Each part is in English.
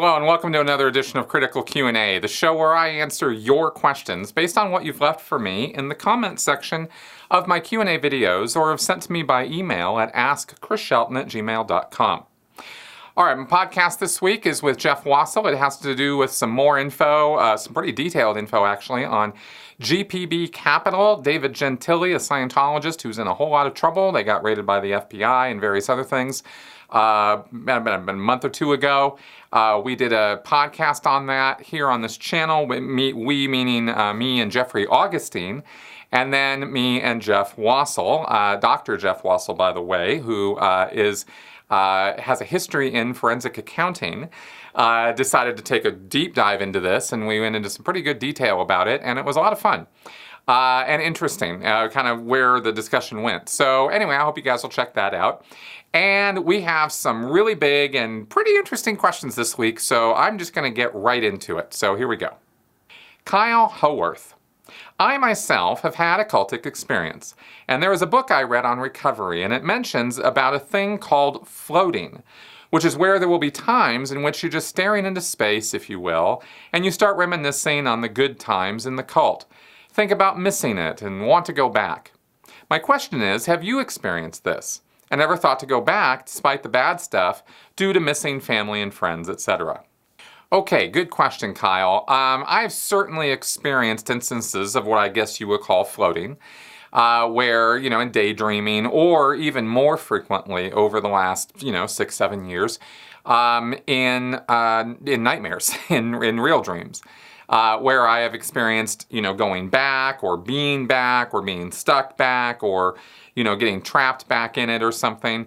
Hello and welcome to another edition of Critical Q&A, the show where I answer your questions based on what you've left for me in the comments section of my Q&A videos or have sent to me by email at askchrisshelton@gmail.com. All right, my podcast this week is with Jeff Wassel. It has to do with some more info, some pretty detailed info actually, on GPB Capital. David Gentili, a Scientologist who's in a whole lot of trouble. They got raided by the FBI and various other things about a month or two ago. We did a podcast on that here on this channel. We meaning me and Jeffrey Augustine, and then me and Jeff Wassel, Dr. Jeff Wassel, by the way, who has a history in forensic accounting, decided to take a deep dive into this, and we went into some pretty good detail about it, and it was a lot of fun and interesting, kind of where the discussion went. So anyway, I hope you guys will check that out. And we have some really big and pretty interesting questions this week, so I'm just going to get right into it. So here we go. Kyle Howarth. I myself have had a cultic experience, and there was a book I read on recovery, and it mentions about a thing called floating, which is where there will be times in which you're just staring into space, if you will, and you start reminiscing on the good times in the cult. Think about missing it and want to go back. My question is, have you experienced this and ever thought to go back despite the bad stuff due to missing family and friends, etc.? Okay, good question, Kyle. I've certainly experienced instances of what I guess you would call floating, where, in daydreaming, or even more frequently over the last, 6-7 years, in nightmares, in real dreams, where I have experienced, going back or being stuck back, or, getting trapped back in it or something.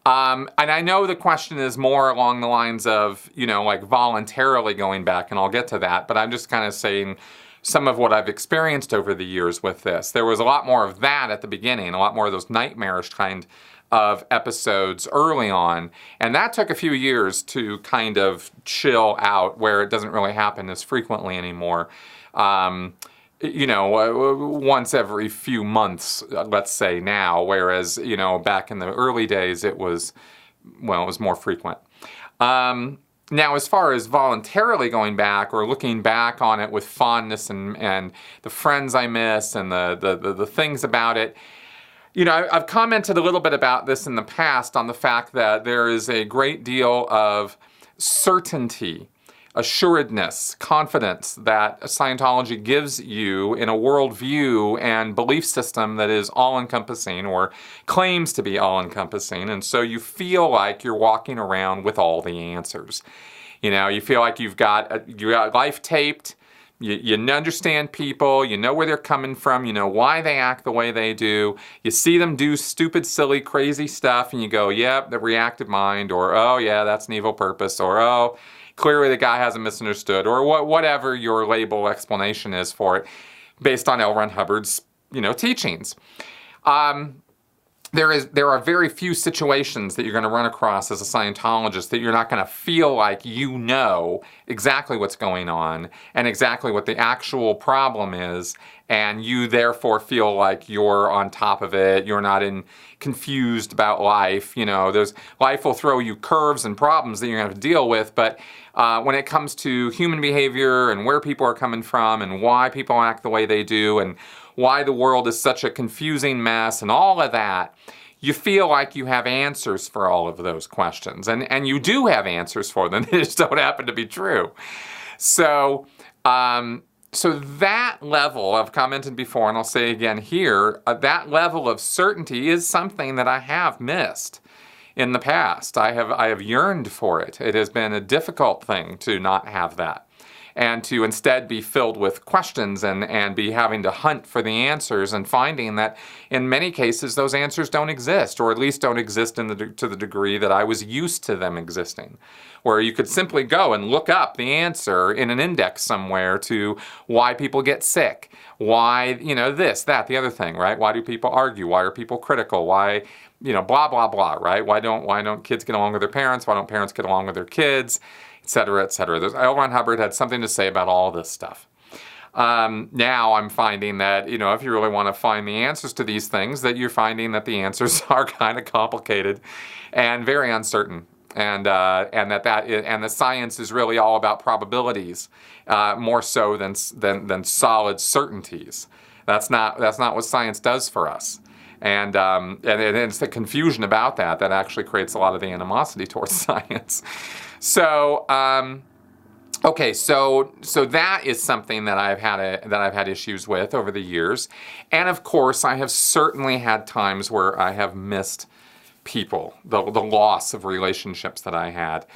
And I know the question is more along the lines of, like voluntarily going back, and I'll get to that, but I'm just kind of saying some of what I've experienced over the years with this. There was a lot more of that at the beginning, a lot more of those nightmarish kind of episodes early on, and that took a few years to kind of chill out, where it doesn't really happen as frequently anymore. Once every few months, let's say now, whereas, back in the early days, it was more frequent. Now, as far as voluntarily going back or looking back on it with fondness and the friends I miss and the things about it, I've commented a little bit about this in the past on the fact that there is a great deal of certainty, assuredness, confidence that Scientology gives you in a worldview and belief system that is all-encompassing, or claims to be all-encompassing, and so you feel like you're walking around with all the answers. You feel like you got life taped. You understand people, you know where they're coming from, you know why they act the way they do. You see them do stupid, silly, crazy stuff, and you go, yep, the reactive mind, or oh yeah, that's an evil purpose, or oh, clearly the guy hasn't misunderstood, or whatever your label explanation is for it, based on L. Ron Hubbard's, teachings. There are very few situations that you're going to run across as a Scientologist that you're not going to feel like you know exactly what's going on and exactly what the actual problem is, and you therefore feel like you're on top of it. You're not confused about life. Life will throw you curves and problems that you're going to have to deal with, but when it comes to human behavior and where people are coming from and why people act the way they do and why the world is such a confusing mess and all of that, you feel like you have answers for all of those questions. And you do have answers for them. They just don't happen to be true. So that level, I've commented before, and I'll say again here, that level of certainty is something that I have missed in the past. I have yearned for it. It has been a difficult thing to not have that, and to instead be filled with questions and be having to hunt for the answers, and finding that in many cases those answers don't exist, or at least don't exist to the degree that I was used to them existing, where you could simply go and look up the answer in an index somewhere to why people get sick, why, this, that, the other thing, right? Why do people argue? Why are people critical? Why, blah, blah, blah, right? Why don't kids get along with their parents? Why don't parents get along with their kids? Et cetera, et cetera. L. Ron Hubbard had something to say about all this stuff. Now I'm finding that, if you really want to find the answers to these things, that you're finding that the answers are kind of complicated and very uncertain. and the science is really all about probabilities, more so than solid certainties. That's not what science does for us. And it's the confusion about that actually creates a lot of the animosity towards science. So, okay, so that is something that I've had issues with over the years, and of course I have certainly had times where I have missed people. The loss of relationships that I had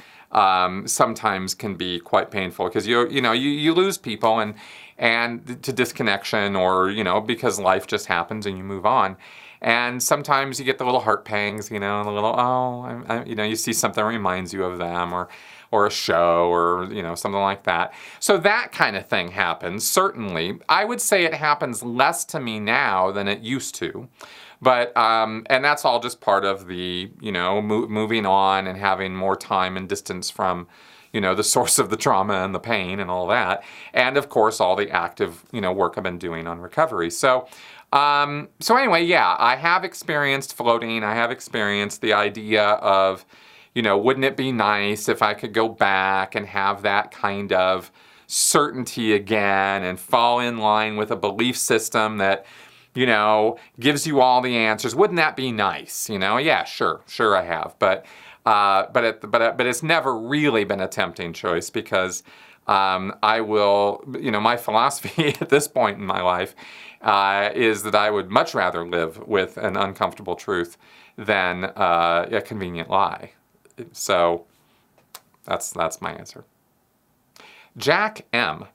sometimes can be quite painful, because you lose people and to disconnection, or because life just happens and you move on. And sometimes you get the little heart pangs, and the little, you see something that reminds you of them, or a show, or, something like that. So that kind of thing happens, certainly. I would say it happens less to me now than it used to. But, and that's all just part of the, moving on and having more time and distance from, the source of the trauma and the pain and all that. And, of course, all the active, work I've been doing on recovery. So anyway, yeah, I have experienced floating. I have experienced the idea of, wouldn't it be nice if I could go back and have that kind of certainty again and fall in line with a belief system that, gives you all the answers. Wouldn't that be nice? Yeah, sure I have. But it's never really been a tempting choice, because I will, my philosophy at this point in my life is that I would much rather live with an uncomfortable truth than a convenient lie. So that's my answer. Jack M.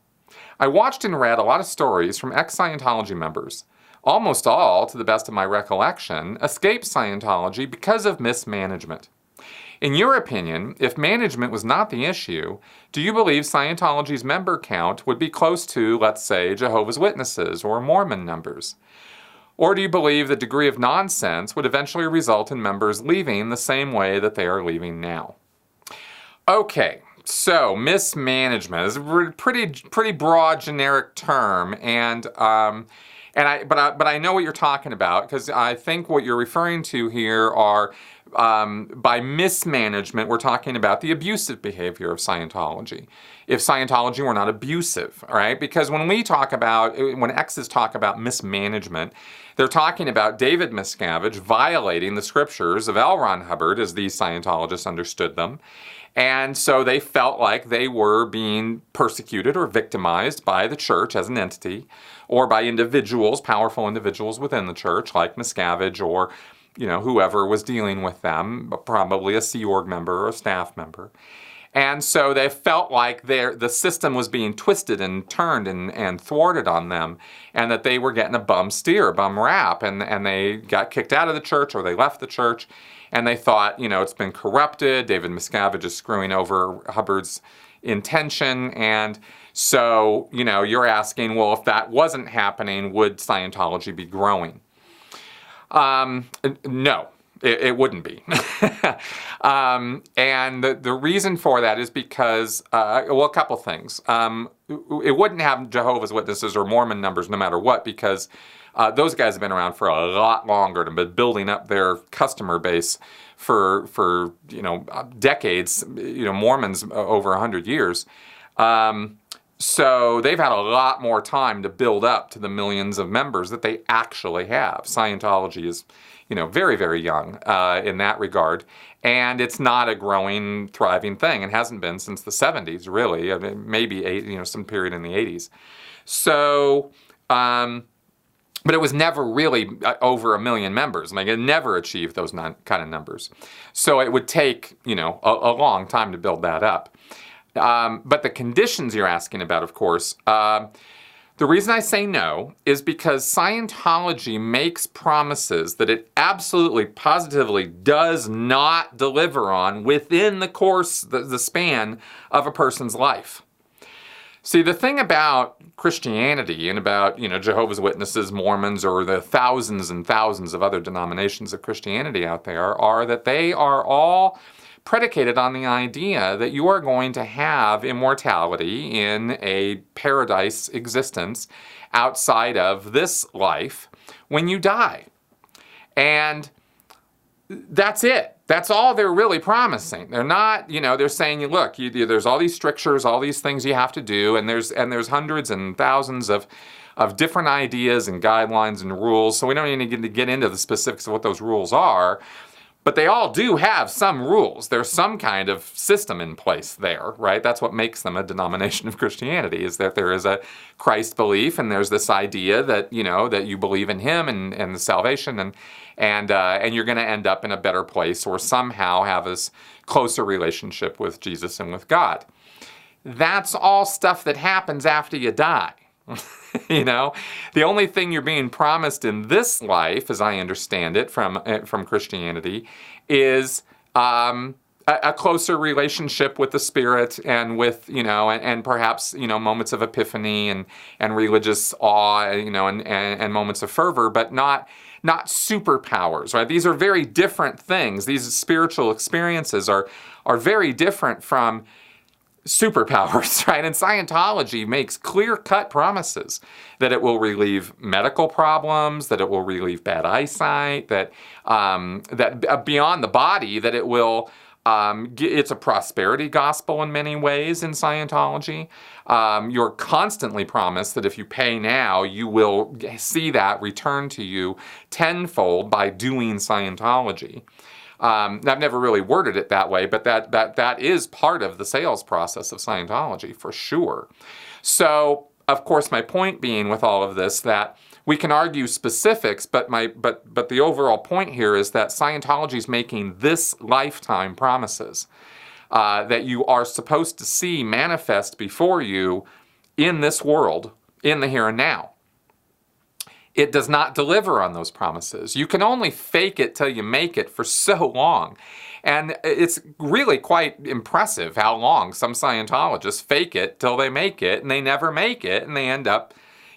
I watched and read a lot of stories from ex-Scientology members. Almost all, to the best of my recollection, escaped Scientology because of mismanagement. In your opinion, if management was not the issue, do you believe Scientology's member count would be close to, let's say, Jehovah's Witnesses or Mormon numbers? Or do you believe the degree of nonsense would eventually result in members leaving the same way that they are leaving now? Okay, so mismanagement is a pretty broad, generic term, but I know what you're talking about, because I think what you're referring to here are, by mismanagement, we're talking about the abusive behavior of Scientology. If Scientology were not abusive, right? Because when exes talk about mismanagement, they're talking about David Miscavige violating the scriptures of L. Ron Hubbard, as these Scientologists understood them. And so they felt like they were being persecuted or victimized by the church as an entity, or by individuals, powerful individuals within the church, like Miscavige, or whoever was dealing with them, probably a Sea Org member or a staff member. And so they felt like the system was being twisted and turned and thwarted on them, and that they were getting a bum steer, a bum rap, and they got kicked out of the church, or they left the church, and they thought, it's been corrupted, David Miscavige is screwing over Hubbard's intention, and so, you're asking, well, if that wasn't happening, would Scientology be growing? No. It wouldn't be. And the reason for that is because, a couple things. It wouldn't have Jehovah's Witnesses or Mormon numbers no matter what, because those guys have been around for a lot longer and been building up their customer base for decades, Mormons over 100 years. So they've had a lot more time to build up to the millions of members that they actually have. Scientology is, very, very young in that regard. And it's not a growing, thriving thing. It hasn't been since the 70s, really. I mean, maybe some period in the 80s. So, but it was never really over 1 million members. It never achieved those kind of numbers. So it would take, a long time to build that up. But the conditions you're asking about, of course, the reason I say no is because Scientology makes promises that it absolutely, positively does not deliver on within the span of a person's life. See, the thing about Christianity and about, Jehovah's Witnesses, Mormons, or the thousands and thousands of other denominations of Christianity out there are that they are all predicated on the idea that you are going to have immortality in a paradise existence outside of this life when you die. And that's it. That's all they're really promising. They're not, they're saying, look, there's all these strictures, all these things you have to do, and there's hundreds and thousands of different ideas and guidelines and rules. So we don't even need to get into the specifics of what those rules are. But they all do have some rules. There's some kind of system in place there, right? That's what makes them a denomination of Christianity, is that there is a Christ belief, and there's this idea that, that you believe in him and the salvation, and you're going to end up in a better place or somehow have this closer relationship with Jesus and with God. That's all stuff that happens after you die. The only thing you're being promised in this life, as I understand it from Christianity, is a closer relationship with the Spirit and with, and perhaps, moments of epiphany and religious awe, and moments of fervor, but not superpowers, right? These are very different things. These spiritual experiences are very different from superpowers, right? And Scientology makes clear-cut promises that it will relieve medical problems, that it will relieve bad eyesight, that beyond the body, that it will. It's a prosperity gospel in many ways in Scientology. You're constantly promised that if you pay now, you will see that return to you tenfold by doing Scientology. I've never really worded it that way, but that is part of the sales process of Scientology, for sure. So, of course, my point being with all of this, that we can argue specifics, but the overall point here is that Scientology is making this lifetime promises that you are supposed to see manifest before you in this world, in the here and now. It does not deliver on those promises. You can only fake it till you make it for so long. And it's really quite impressive how long some Scientologists fake it till they make it, and they never make it, and they end up,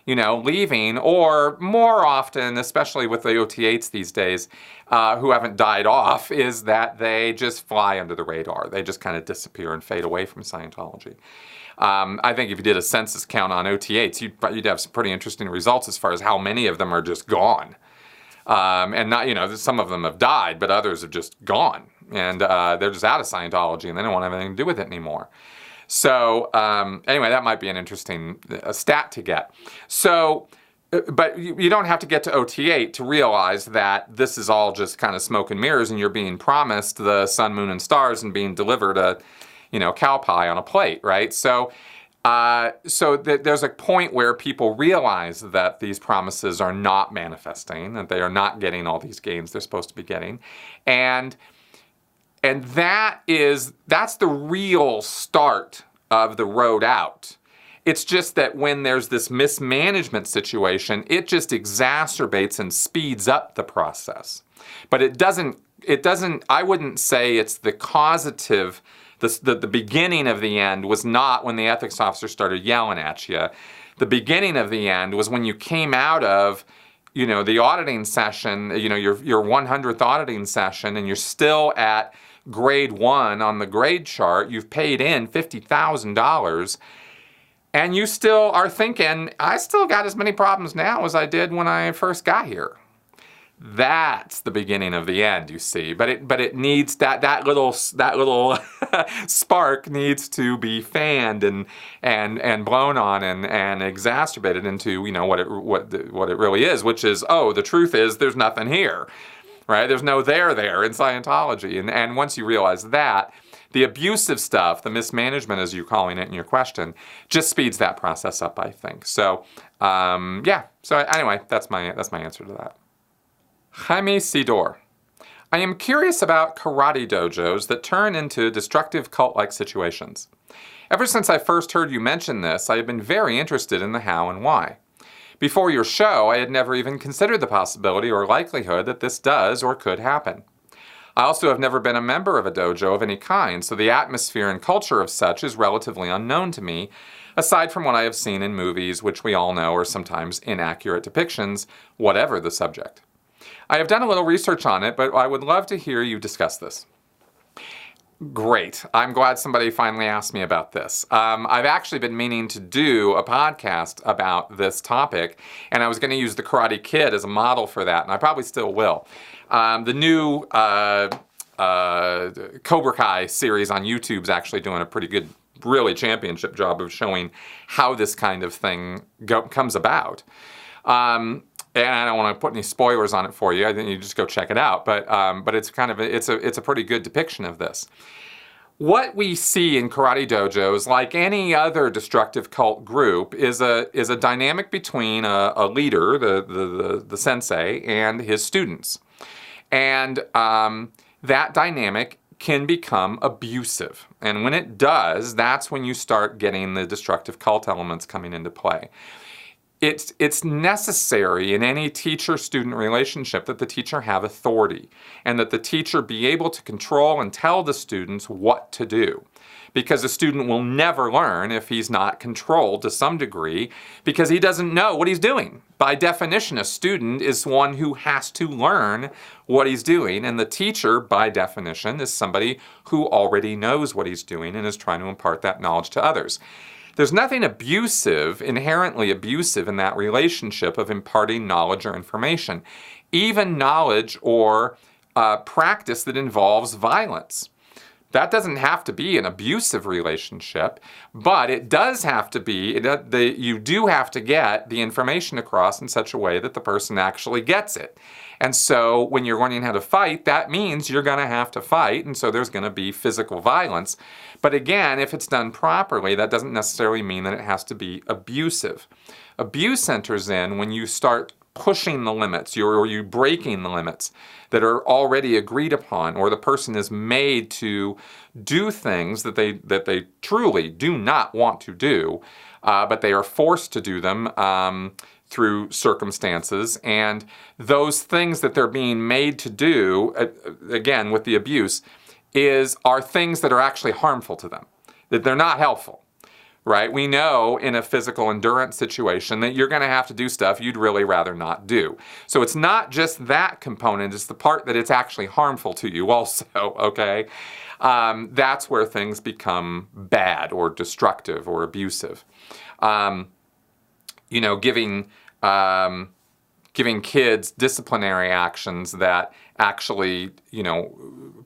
leaving, or more often, especially with the OT8s these days, who haven't died off, is that they just fly under the radar. They just kind of disappear and fade away from Scientology. I think if you did a census count on OT8s, you'd have some pretty interesting results as far as how many of them are just gone. And not, some of them have died, but others have just gone. And they're just out of Scientology, and they don't want to have anything to do with it anymore. So anyway, that might be an interesting stat to get. So, but you don't have to get to OT8 to realize that this is all just kind of smoke and mirrors, and you're being promised the sun, moon, and stars and being delivered a cow pie on a plate, right? So there's a point where people realize that these promises are not manifesting, that they are not getting all these gains they're supposed to be getting. And that's the real start of the road out. It's just that when there's this mismanagement situation, it just exacerbates and speeds up the process. But it doesn't, I wouldn't say it's the causative. The beginning of the end was not when the ethics officer started yelling at you. The beginning of the end was when you came out of, the auditing session, your 100th auditing session, and you're still at grade 1 on the grade chart. You've paid in $50,000, and you still are thinking, I still got as many problems now as I did when I first got here. That's the beginning of the end, you see. But it needs that little spark needs to be fanned and blown on and exacerbated into what it really is, which is, the truth is there's nothing here, right? There's no there in Scientology, and once you realize that, the abusive stuff, the mismanagement as you're calling it in your question, just speeds that process up, I think. So So anyway, that's my answer to that. Jaime Sidor. I am curious about karate dojos that turn into destructive cult-like situations. Ever since I first heard you mention this, I have been very interested in the how and why. Before your show, I had never even considered the possibility or likelihood that this does or could happen. I also have never been a member of a dojo of any kind, so the atmosphere and culture of such is relatively unknown to me, aside from what I have seen in movies, which we all know are sometimes inaccurate depictions, whatever the subject. I have done a little research on it, but I would love to hear you discuss this. Great. I'm glad somebody finally asked me about this. I've actually been meaning to do a podcast about this topic, and I was going to use the Karate Kid as a model for that, and I probably still will. The new Cobra Kai series on YouTube is actually doing a pretty good, really championship job of showing how this kind of thing comes about. And I don't want to put any spoilers on it for you. I think you just go check it out. But it's kind of it's a pretty good depiction of this. What we see in karate dojos, like any other destructive cult group, is a dynamic between a leader, the sensei, and his students. And that dynamic can become abusive. And when it does, that's when you start getting the destructive cult elements coming into play. It's necessary in any teacher-student relationship that the teacher have authority and that the teacher be able to control and tell the students what to do. Because a student will never learn if he's not controlled to some degree because he doesn't know what he's doing. By definition, a student is one who has to learn what he's doing, and the teacher, by definition, is somebody who already knows what he's doing and is trying to impart that knowledge to others. There's nothing abusive, inherently abusive in that relationship of imparting knowledge or information, even knowledge or practice that involves violence. That doesn't have to be an abusive relationship, but it does have to be, you do have to get the information across in such a way that the person actually gets it. And so when you're learning how to fight, that means you're going to have to fight, and so there's going to be physical violence. But again, if it's done properly, that doesn't necessarily mean that it has to be abusive. Abuse enters in when you start pushing the limits, or you breaking the limits that are already agreed upon, or the person is made to do things that they truly do not want to do, but they are forced to do them through circumstances, and those things that they're being made to do, again with the abuse, are things that are actually harmful to them, that they're not helpful. Right? We know in a physical endurance situation that you're going to have to do stuff you'd really rather not do. So it's not just that component, it's the part that it's actually harmful to you also, okay? That's where things become bad or destructive or abusive. Giving kids disciplinary actions that actually,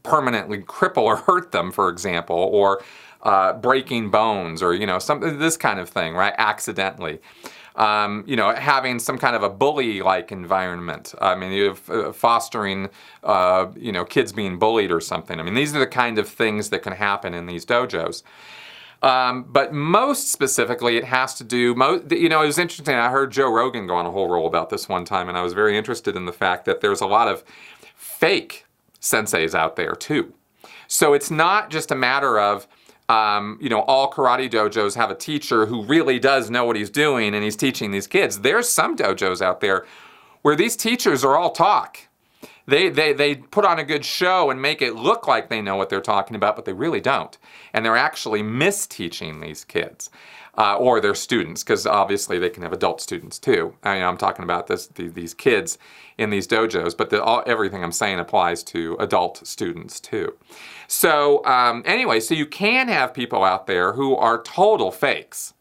permanently cripple or hurt them, for example, or breaking bones, or this kind of thing, right? Accidentally, having some kind of a bully-like environment. I mean, you're fostering, kids being bullied or something. I mean, these are the kind of things that can happen in these dojos. But most specifically, it has to do. It was interesting. I heard Joe Rogan go on a whole roll about this one time, and I was very interested in the fact that there's a lot of fake senseis out there too. So it's not just a matter of all karate dojos have a teacher who really does know what he's doing and he's teaching these kids. There's some dojos out there where these teachers are all talk. They put on a good show and make it look like they know what they're talking about, but they really don't. And they're actually misteaching these kids or their students, because obviously they can have adult students too. I'm talking about these kids in these dojos, but everything I'm saying applies to adult students too. So anyway, so you can have people out there who are total fakes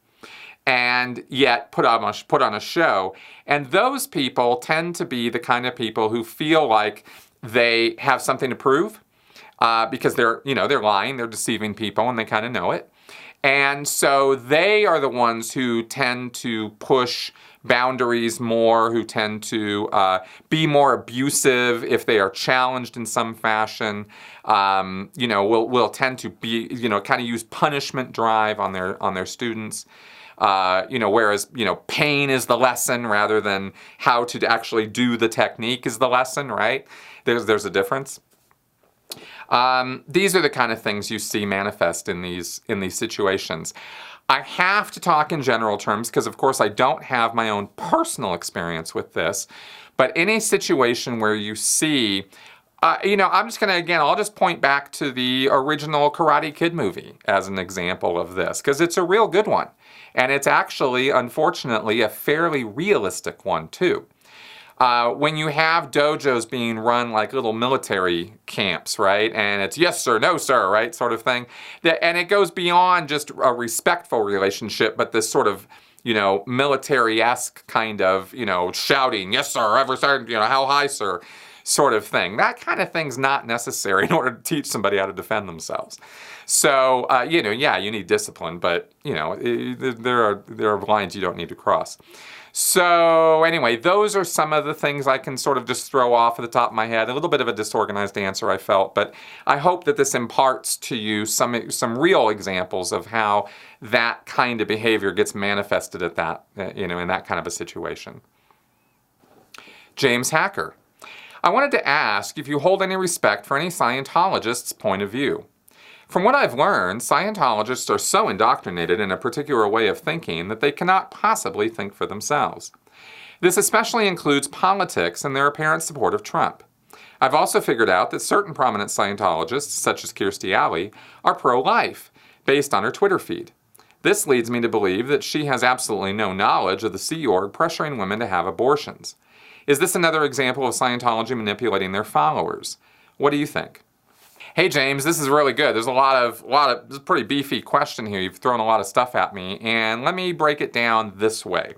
and yet put on a show. And those people tend to be the kind of people who feel like they have something to prove because they're lying, they're deceiving people, and they kind of know it. And so they are the ones who tend to push boundaries more, who tend to be more abusive if they are challenged in some fashion. Will tend to be, kind of use punishment drive on their students. Whereas, pain is the lesson rather than how to actually do the technique is the lesson, right? There's a difference. These are the kind of things you see manifest in these situations. I have to talk in general terms because, of course, I don't have my own personal experience with this. But any situation where you see, I'm just going to, I'll just point back to the original Karate Kid movie as an example of this, because it's a real good one. And it's actually, unfortunately, a fairly realistic one, too. When you have dojos being run like little military camps, right? And it's yes, sir, no, sir, right? Sort of thing. And it goes beyond just a respectful relationship, but this sort of, military-esque kind of, shouting, yes, sir, ever, sir, how high, sir? sort of thing. That kind of thing's not necessary in order to teach somebody how to defend themselves. So, you need discipline, but, there are lines you don't need to cross. So anyway, those are some of the things I can sort of just throw off at the top of my head. A little bit of a disorganized answer, I felt, but I hope that this imparts to you some real examples of how that kind of behavior gets manifested at that, in that kind of a situation. James Hacker. I wanted to ask if you hold any respect for any Scientologist's point of view. From what I've learned, Scientologists are so indoctrinated in a particular way of thinking that they cannot possibly think for themselves. This especially includes politics and their apparent support of Trump. I've also figured out that certain prominent Scientologists, such as Kirstie Alley, are pro-life, based on her Twitter feed. This leads me to believe that she has absolutely no knowledge of the Sea Org pressuring women to have abortions. Is this another example of Scientology manipulating their followers? What do you think? Hey James, this is really good. There's this is a pretty beefy question here. You've thrown a lot of stuff at me, and let me break it down this way.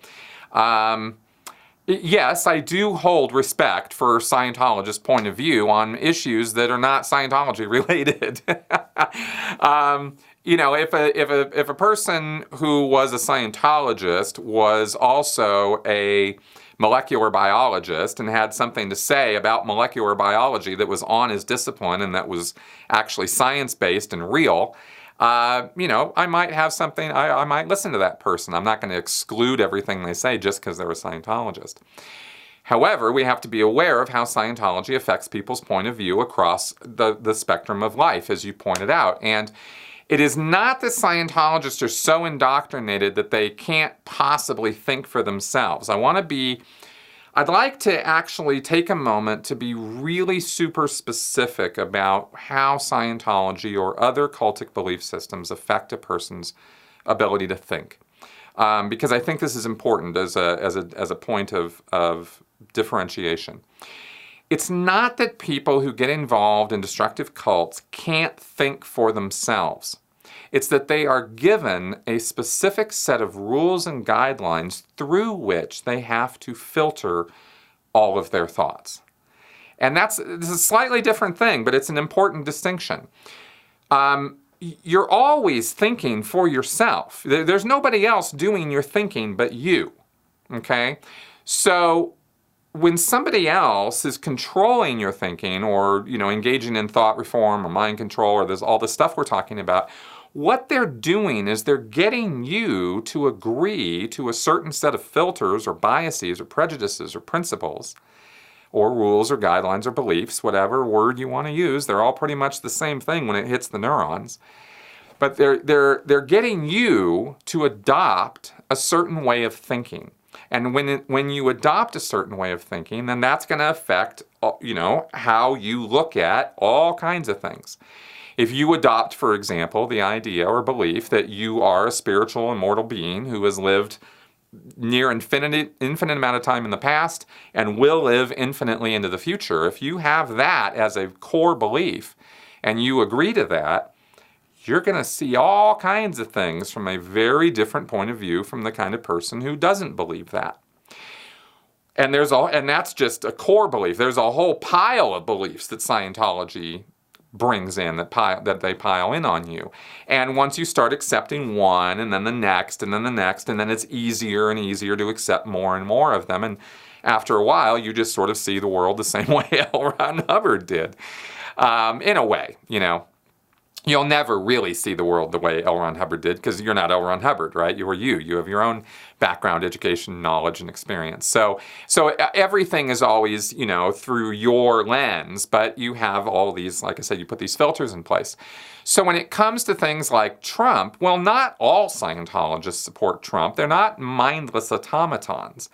Yes, I do hold respect for Scientologists' point of view on issues that are not Scientology related. If a person who was a Scientologist was also a molecular biologist and had something to say about molecular biology that was on his discipline and that was actually science-based and real, I might have something, I might listen to that person. I'm not going to exclude everything they say just because they're a Scientologist. However, we have to be aware of how Scientology affects people's point of view across the spectrum of life, as you pointed out. And it is not that Scientologists are so indoctrinated that they can't possibly think for themselves. I'd like to actually take a moment to be really super specific about how Scientology or other cultic belief systems affect a person's ability to think. Because I think this is important as a point of differentiation. It's not that people who get involved in destructive cults can't think for themselves. It's that they are given a specific set of rules and guidelines through which they have to filter all of their thoughts. And this is a slightly different thing, but it's an important distinction. You're always thinking for yourself. There's nobody else doing your thinking but you, okay? So when somebody else is controlling your thinking or, engaging in thought reform or mind control or there's all the stuff we're talking about, what they're doing is they're getting you to agree to a certain set of filters or biases or prejudices or principles or rules or guidelines or beliefs, whatever word you want to use. They're all pretty much the same thing when it hits the neurons. But they're getting you to adopt a certain way of thinking. And when you adopt a certain way of thinking, then that's going to affect, how you look at all kinds of things. If you adopt, for example, the idea or belief that you are a spiritual immortal being who has lived near infinite amount of time in the past and will live infinitely into the future, if you have that as a core belief and you agree to that, you're going to see all kinds of things from a very different point of view from the kind of person who doesn't believe that. And that's just a core belief. There's a whole pile of beliefs that Scientology brings in that they pile in on you. And once you start accepting one and then the next and then the next, and then it's easier and easier to accept more and more of them. And after a while, you just sort of see the world the same way L. Ron Hubbard did. In a way, You'll never really see the world the way L. Ron Hubbard did because you're not L. Ron Hubbard, right? You are you. You have your own background, education, knowledge, and experience. So everything is always, through your lens, but you have all these, like I said, you put these filters in place. So when it comes to things like Trump, well, not all Scientologists support Trump. They're not mindless automatons.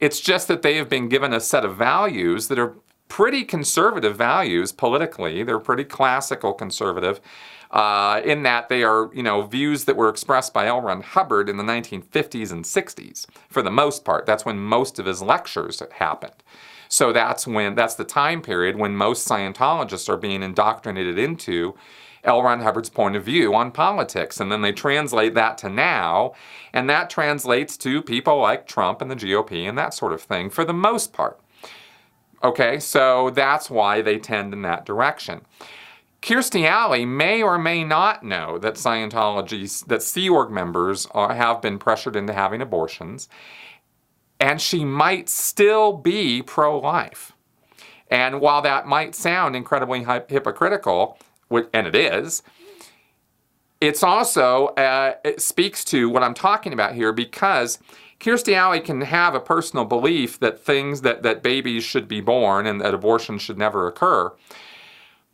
It's just that they have been given a set of values that are pretty conservative values politically. They're pretty classical conservative in that they are, views that were expressed by L. Ron Hubbard in the 1950s and 60s. For the most part, that's when most of his lectures happened. So that's the time period when most Scientologists are being indoctrinated into L. Ron Hubbard's point of view on politics. And then they translate that to now, and that translates to people like Trump and the GOP and that sort of thing for the most part. Okay, so that's why they tend in that direction. Kirstie Alley may or may not know that that Sea Org members have been pressured into having abortions, and she might still be pro-life. And while that might sound incredibly hypocritical, and it is, it's also, it speaks to what I'm talking about here, because Kirstie Alley can have a personal belief that that babies should be born and that abortion should never occur.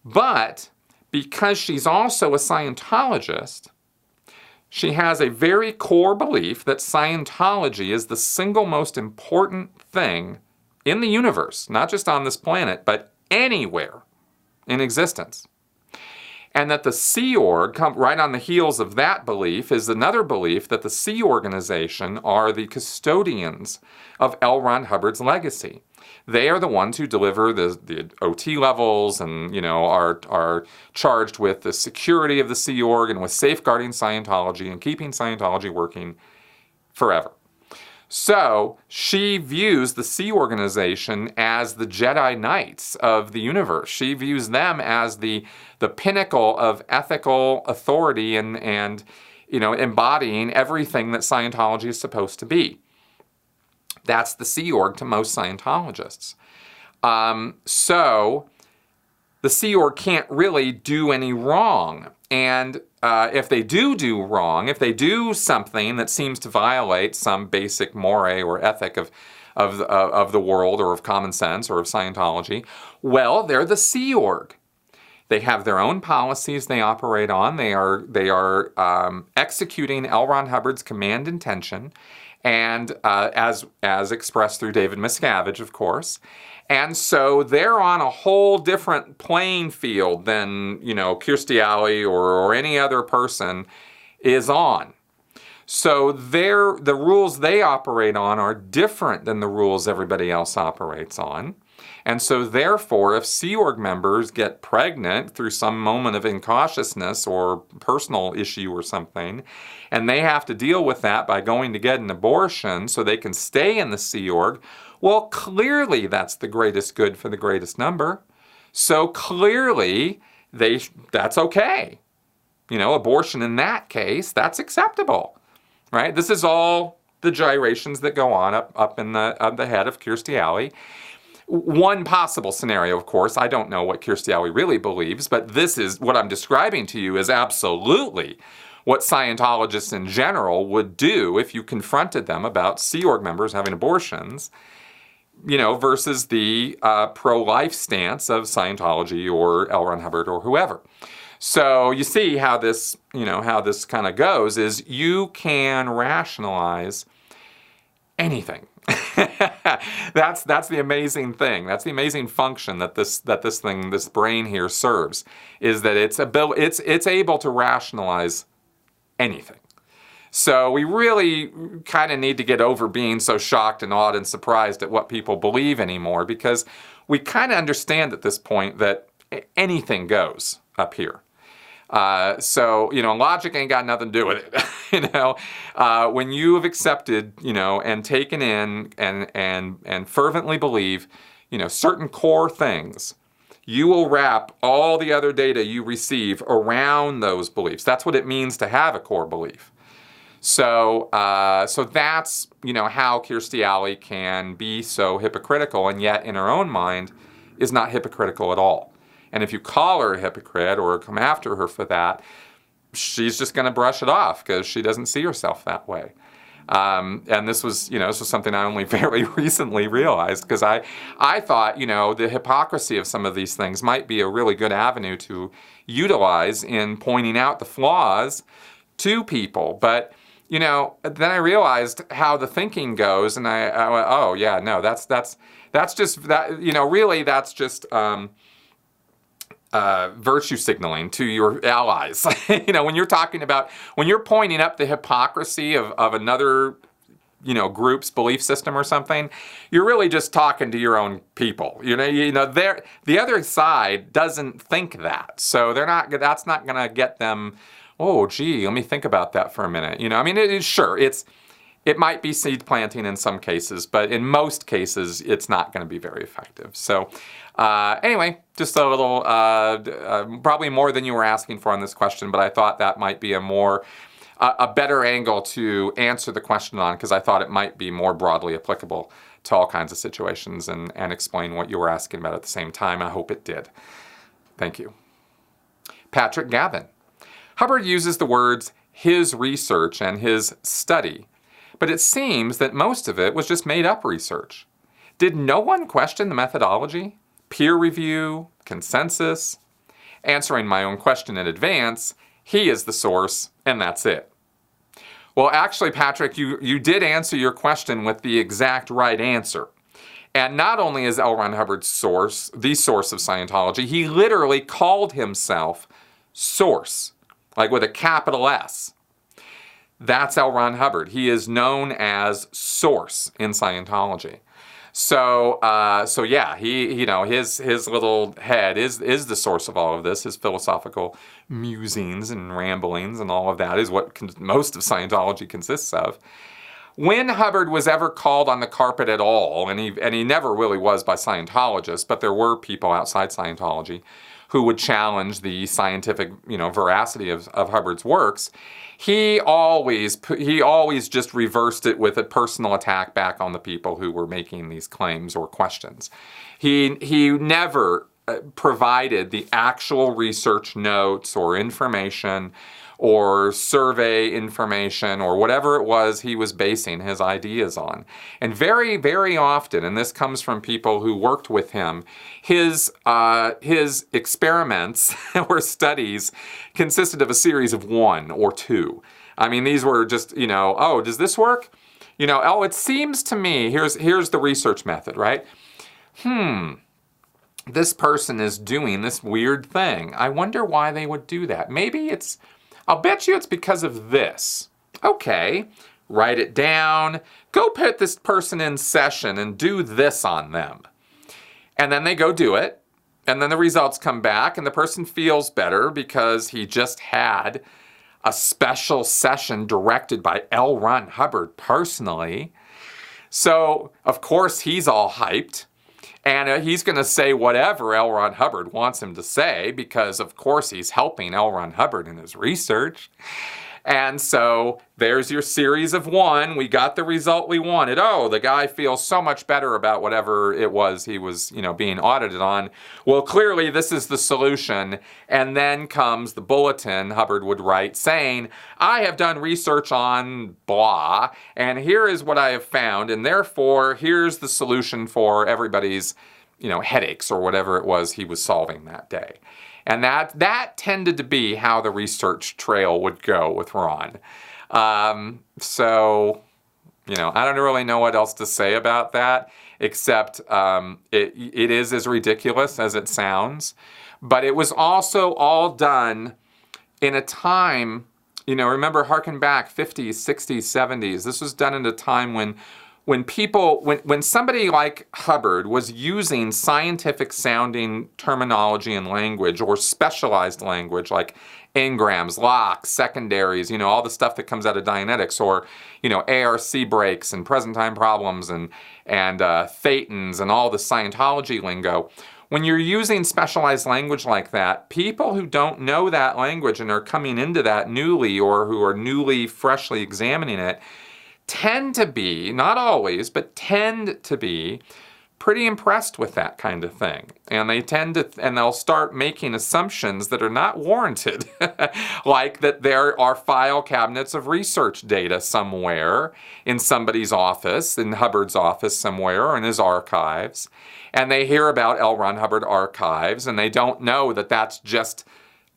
But because she's also a Scientologist, she has a very core belief that Scientology is the single most important thing in the universe, not just on this planet, but anywhere in existence. And that the Sea Org, right on the heels of that belief, is another belief that the Sea Organization are the custodians of L. Ron Hubbard's legacy. They are the ones who deliver the OT levels and, are charged with the security of the Sea Org and with safeguarding Scientology and keeping Scientology working forever. So she views the Sea Organization as the Jedi Knights of the universe. She views them as the pinnacle of ethical authority and embodying everything that Scientology is supposed to be. That's the Sea Org to most Scientologists. So the Sea Org can't really do any wrong. And if they do wrong, if they do something that seems to violate some basic mores or ethic of the world or of common sense or of Scientology, well, they're the Sea Org. They have their own policies they operate on. They are executing L. Ron Hubbard's command intention, and as expressed through David Miscavige, of course. And so they're on a whole different playing field than, Kirstie Alley or any other person is on. So the rules they operate on are different than the rules everybody else operates on. And so therefore, if Sea Org members get pregnant through some moment of incautiousness or personal issue or something, and they have to deal with that by going to get an abortion so they can stay in the Sea Org, well, clearly that's the greatest good for the greatest number. So clearly that's okay. Abortion in that case, that's acceptable, right? This is all the gyrations that go on up in the head of Kirstie Alley. One possible scenario, of course, I don't know what Kirstie Alley really believes, but this is what I'm describing to you is absolutely what Scientologists in general would do if you confronted them about Sea Org members having abortions, versus the pro-life stance of Scientology or L. Ron Hubbard or whoever. So you see how this kind of goes is you can rationalize anything. That's the amazing thing. That's the amazing function that this brain here serves, is that it's able to rationalize anything. So we really kind of need to get over being so shocked and awed and surprised at what people believe anymore, because we kind of understand at this point that anything goes up here. So logic ain't got nothing to do with it. When you have accepted, and taken in and fervently believe, certain core things, you will wrap all the other data you receive around those beliefs. That's what it means to have a core belief. So that's, how Kirstie Alley can be so hypocritical, and yet in her own mind is not hypocritical at all. And if you call her a hypocrite or come after her for that, she's just going to brush it off because she doesn't see herself that way. And this was something I only fairly recently realized, because I thought, the hypocrisy of some of these things might be a really good avenue to utilize in pointing out the flaws to people. But, then I realized how the thinking goes, and I went, oh yeah, no, that's just that, really that's just virtue signaling to your allies. When you're pointing up the hypocrisy of another, group's belief system or something, you're really just talking to your own people. The other side doesn't think that, so that's not going to get them. Oh, gee, let me think about that for a minute. it might be seed planting in some cases, but in most cases, it's not going to be very effective. So anyway, just a little, probably more than you were asking for on this question, but I thought that might be a better angle to answer the question on, because I thought it might be more broadly applicable to all kinds of situations and explain what you were asking about at the same time. I hope it did. Thank you. Patrick Gavin. Hubbard uses the words his research and his study, but it seems that most of it was just made-up research. Did no one question the methodology, peer review, consensus? Answering my own question in advance, he is the source, and that's it. Well, actually, Patrick, you did answer your question with the exact right answer. And not only is L. Ron Hubbard the source of Scientology, he literally called himself Source, like with a capital S. That's L. Ron Hubbard. He is known as Source in Scientology. So yeah, his little head is the source of all of this. His philosophical musings and ramblings and all of that is what most of Scientology consists of. When Hubbard was ever called on the carpet at all, and he never really was by Scientologists, but there were people outside Scientology who would challenge the scientific, veracity of Hubbard's works, he always just reversed it with a personal attack back on the people who were making these claims or questions. He never provided the actual research notes or information or survey information or whatever it was he was basing his ideas on. And very, very often, and this comes from people who worked with him, his experiments or studies consisted of a series of 1 or 2. I mean, these were just, oh, does this work? Oh, it seems to me, here's the research method, right? This person is doing this weird thing. I wonder why they would do that. I'll bet you it's because of this. Okay, write it down. Go put this person in session and do this on them. And then they go do it. And then the results come back and the person feels better because he just had a special session directed by L. Ron Hubbard personally. So, of course, he's all hyped. And he's going to say whatever L. Ron Hubbard wants him to say because, of course, he's helping L. Ron Hubbard in his research. And so there's your series of 1. We got the result we wanted. Oh, the guy feels so much better about whatever it was he was, being audited on. Well, clearly this is the solution. And then comes the bulletin Hubbard would write saying, I have done research on blah, and here is what I have found. And therefore, here's the solution for everybody's, headaches or whatever it was he was solving that day. And that tended to be how the research trail would go with Ron. So, I don't really know what else to say about that, except it is as ridiculous as it sounds. But it was also all done in a time, remember, harken back, 50s, 60s, 70s. This was done in a time when somebody like Hubbard was using scientific sounding terminology and language or specialized language like engrams, locks, secondaries, all the stuff that comes out of Dianetics, or, ARC breaks and present time problems and thetans and all the Scientology lingo. When you're using specialized language like that, people who don't know that language and are coming into that newly or who are newly, freshly examining it, tend to be, not always, but tend to be pretty impressed with that kind of thing. And they'll start making assumptions that are not warranted. Like that there are file cabinets of research data somewhere in somebody's office, in Hubbard's office somewhere, or in his archives. And they hear about L. Ron Hubbard archives, and they don't know that that's just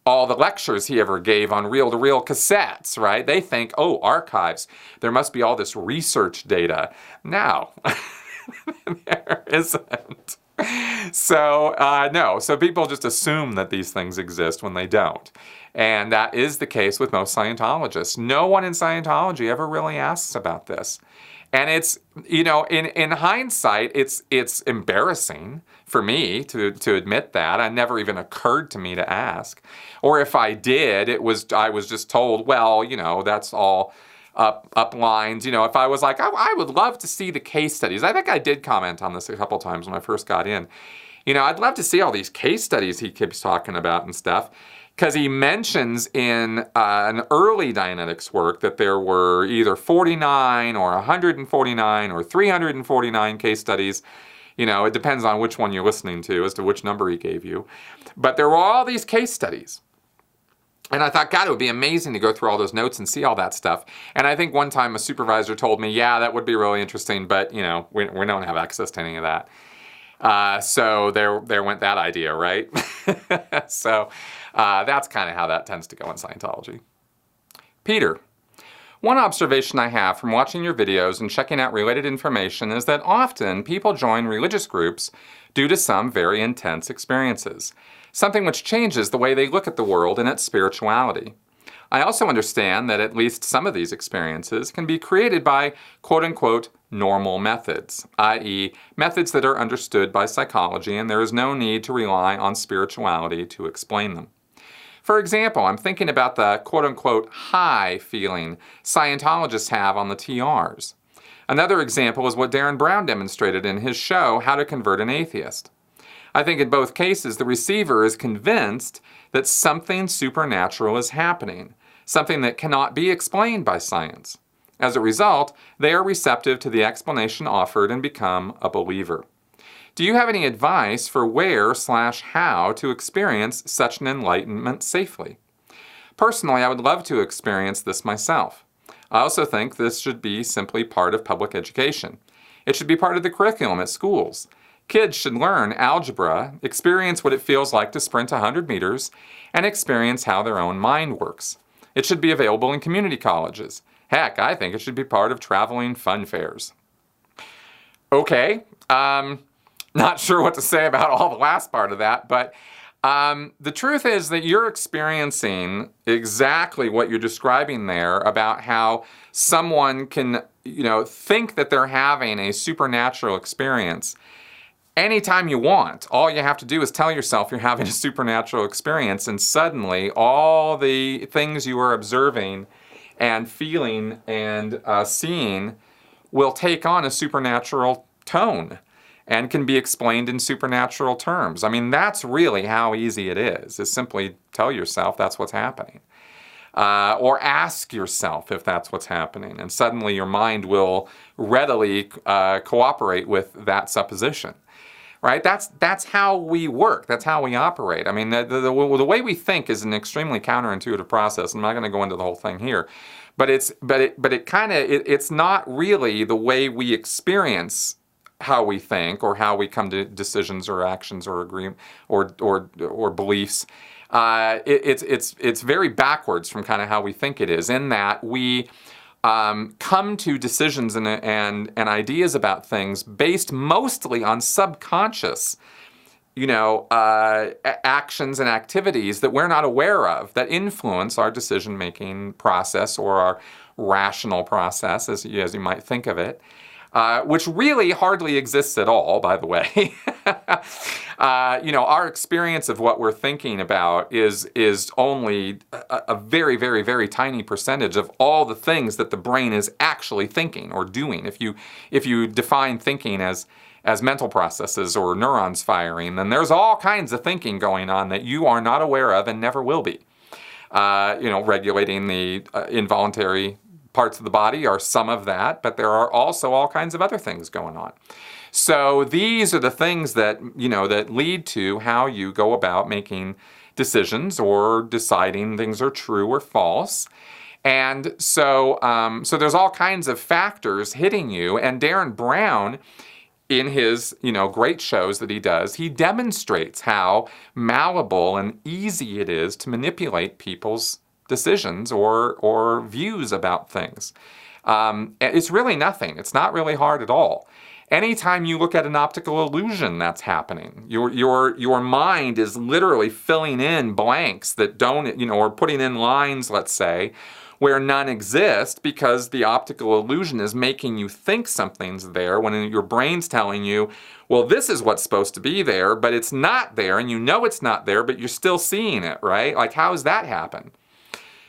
all the lectures he ever gave on reel-to-reel cassettes, right? They think, oh, archives, there must be all this research data. No, there isn't. So, no. So people just assume that these things exist when they don't. And that is the case with most Scientologists. No one in Scientology ever really asks about this. And it's, in hindsight, it's embarrassing for me to admit that. It never even occurred to me to ask. Or if I did, I was just told, well, that's all up lines. If I was like, I would love to see the case studies. I think I did comment on this a couple times when I first got in. I'd love to see all these case studies he keeps talking about and stuff, because he mentions in an early Dianetics work that there were either 49 or 149 or 349 case studies. It depends on which one you're listening to as to which number he gave you. But there were all these case studies. And I thought, God, it would be amazing to go through all those notes and see all that stuff. And I think one time a supervisor told me, yeah, that would be really interesting, but, we don't have access to any of that. So there went that idea, right? So that's kind of how that tends to go in Scientology. Peter, one observation I have from watching your videos and checking out related information is that often people join religious groups due to some very intense experiences, something which changes the way they look at the world and its spirituality. I also understand that at least some of these experiences can be created by quote-unquote normal methods, i.e. methods that are understood by psychology and there is no need to rely on spirituality to explain them. For example, I'm thinking about the quote-unquote high feeling Scientologists have on the TRs. Another example is what Darren Brown demonstrated in his show, How to Convert an Atheist. I think in both cases, the receiver is convinced that something supernatural is happening, something that cannot be explained by science. As a result, they are receptive to the explanation offered and become a believer. Do you have any advice for where/how to experience such an enlightenment safely? Personally, I would love to experience this myself. I also think this should be simply part of public education. It should be part of the curriculum at schools. Kids should learn algebra, experience what it feels like to sprint 100 meters, and experience how their own mind works. It should be available in community colleges. Heck, I think it should be part of traveling fun fairs. Okay, not sure what to say about all the last part of that, but the truth is that you're experiencing exactly what you're describing there about how someone can, think that they're having a supernatural experience anytime you want. All you have to do is tell yourself you're having a supernatural experience, and suddenly all the things you are observing and feeling and seeing will take on a supernatural tone and can be explained in supernatural terms. I mean, that's really how easy it is simply tell yourself that's what's happening. Or ask yourself if that's what's happening, and suddenly your mind will readily cooperate with that supposition. Right? That's how we work. That's how we operate. I mean, the way we think is an extremely counterintuitive process. I'm not going to go into the whole thing here, but it's not really the way we experience how we think or how we come to decisions or actions or agreement or beliefs. It's very backwards from kind of how we think it is, in that we come to decisions and ideas about things based mostly on subconscious, actions and activities that we're not aware of that influence our decision-making process or our rational process, as you might think of it. Which really hardly exists at all, by the way. Our experience of what we're thinking about is only a very, very, very tiny percentage of all the things that the brain is actually thinking or doing. If you define thinking as mental processes or neurons firing, then there's all kinds of thinking going on that you are not aware of and never will be. Regulating the involuntary parts of the body are some of that, but there are also all kinds of other things going on. So these are the things that, that lead to how you go about making decisions or deciding things are true or false. And so there's all kinds of factors hitting you. And Darren Brown, in his, great shows that he does, he demonstrates how malleable and easy it is to manipulate people's decisions or views about things. It's really nothing. It's not really hard at all. Anytime you look at an optical illusion, that's happening. Your mind is literally filling in blanks that don't, or putting in lines, let's say, where none exist, because the optical illusion is making you think something's there when your brain's telling you, well, this is what's supposed to be there, but it's not there, and it's not there, but you're still seeing it, right? Like, how does that happen?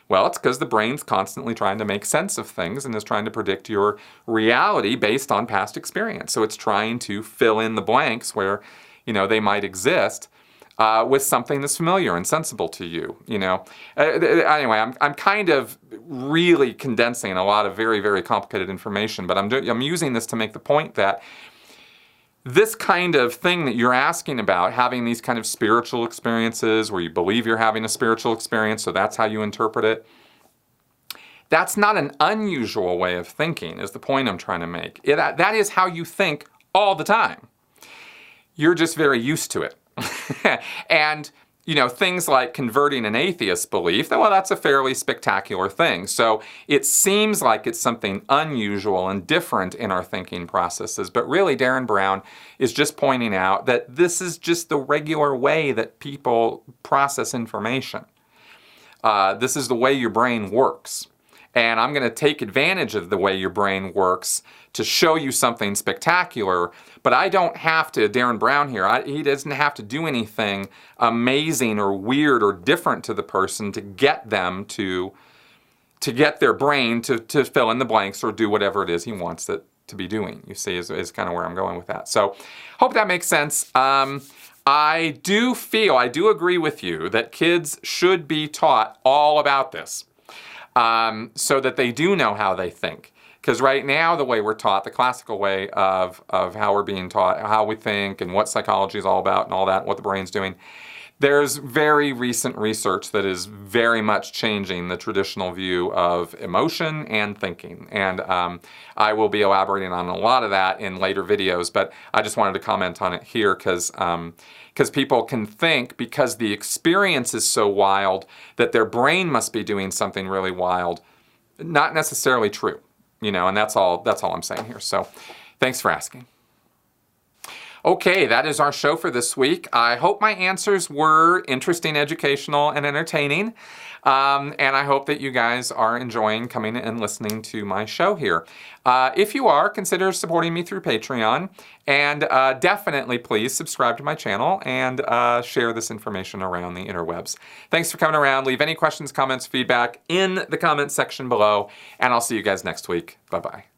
Well, it's because the brain's constantly trying to make sense of things and is trying to predict your reality based on past experience. So it's trying to fill in the blanks where, they might exist with something that's familiar and sensible to you, Anyway, I'm kind of really condensing a lot of very, very complicated information, but I'm using this to make the point that this kind of thing that you're asking about, having these kind of spiritual experiences where you believe you're having a spiritual experience, so that's how you interpret it, that's not an unusual way of thinking, is the point I'm trying to make. That is how you think all the time. You're just very used to it. And, things like converting an atheist belief, well, that's a fairly spectacular thing. So it seems like it's something unusual and different in our thinking processes. But really, Darren Brown is just pointing out that this is just the regular way that people process information. This is the way your brain works. And I'm going to take advantage of the way your brain works to show you something spectacular, but I don't have to, Darren Brown here, he doesn't have to do anything amazing or weird or different to the person to get them to get their brain to fill in the blanks or do whatever it is he wants it to be doing, you see, is kind of where I'm going with that. So hope that makes sense. I do agree with you that kids should be taught all about this. So that they do know how they think. Because right now, the way we're taught, the classical way of how we're being taught, how we think and what psychology is all about and all that, what the brain's doing, there's very recent research that is very much changing the traditional view of emotion and thinking. And I will be elaborating on a lot of that in later videos, but I just wanted to comment on it here because people can think, because the experience is so wild, that their brain must be doing something really wild. Not necessarily true, and that's all I'm saying here. So thanks for asking. Okay, that is our show for this week. I hope my answers were interesting, educational, and entertaining. And I hope that you guys are enjoying coming and listening to my show here. If you are, consider supporting me through Patreon. And definitely, please subscribe to my channel and share this information around the interwebs. Thanks for coming around. Leave any questions, comments, feedback in the comments section below. And I'll see you guys next week. Bye-bye.